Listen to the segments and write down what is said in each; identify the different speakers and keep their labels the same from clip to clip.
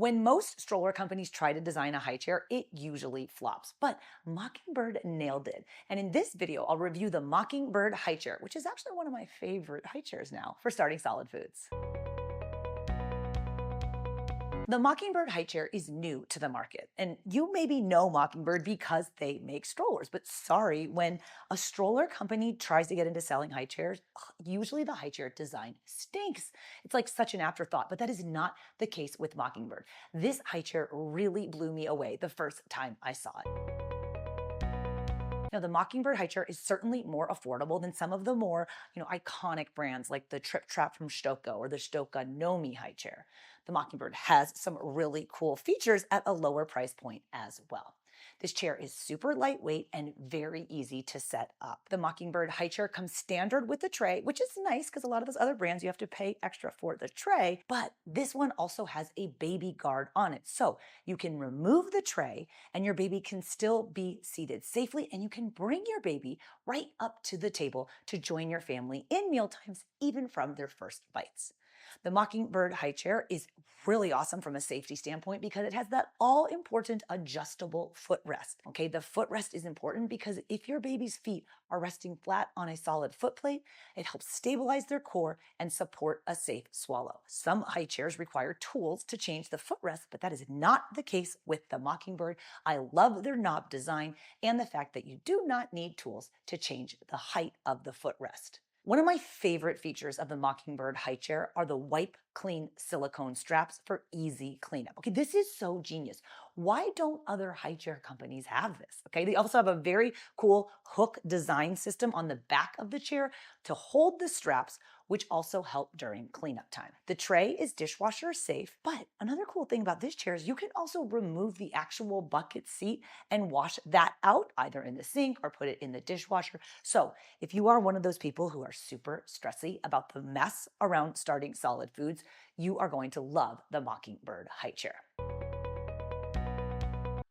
Speaker 1: When most stroller companies try to design a high chair, it usually flops, but Mockingbird nailed it. And in this video, I'll review the Mockingbird high chair, which is actually one of my favorite high chairs now for starting solid foods. The Mockingbird high chair is new to the market, and you maybe know Mockingbird because they make strollers, but sorry, when a stroller company tries to get into selling high chairs, usually the high chair design stinks. It's like such an afterthought, but that is not the case with Mockingbird. This high chair really blew me away the first time I saw it. Now, the Mockingbird high chair is certainly more affordable than some of the more, iconic brands like the Trip Trap from Stoka or the Stoka Nomi high chair. The Mockingbird has some really cool features at a lower price point as well. This chair is super lightweight and very easy to set up. The Mockingbird high chair comes standard with the tray, which is nice because a lot of those other brands you have to pay extra for the tray, but this one also has a baby guard on it. So you can remove the tray and your baby can still be seated safely, and you can bring your baby right up to the table to join your family in mealtimes, even from their first bites. The Mockingbird high chair is really awesome from a safety standpoint because it has that all-important adjustable footrest. Okay, the footrest is important because if your baby's feet are resting flat on a solid foot plate, it helps stabilize their core and support a safe swallow. Some high chairs require tools to change the footrest, but that is not the case with the Mockingbird. I love their knob design and the fact that you do not need tools to change the height of the footrest. One of my favorite features of the Mockingbird high chair are the wipe clean silicone straps for easy cleanup. Okay, this is so genius. Why don't other high chair companies have this? Okay, they also have a very cool hook design system on the back of the chair to hold the straps, which also help during cleanup time. The tray is dishwasher safe, but another cool thing about this chair is you can also remove the actual bucket seat and wash that out either in the sink or put it in the dishwasher. So if you are one of those people who are super stressy about the mess around starting solid foods, you are going to love the Mockingbird high chair.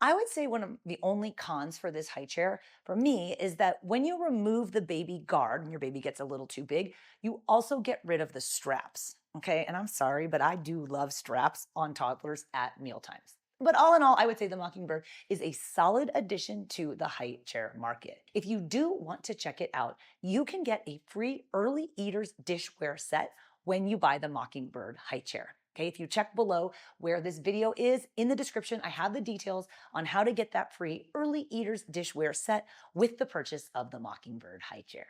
Speaker 1: I would say one of the only cons for this high chair for me is that when you remove the baby guard and your baby gets a little too big, you also get rid of the straps. Okay, and I'm sorry, but I do love straps on toddlers at mealtimes. But all in all, I would say the Mockingbird is a solid addition to the high chair market. If you do want to check it out, you can get a free Early Eaters Dishware set when you buy the Mockingbird high chair. Okay, if you check below where this video is, in the description, I have the details on how to get that free Early Eaters Dishware set with the purchase of the Mockingbird high chair.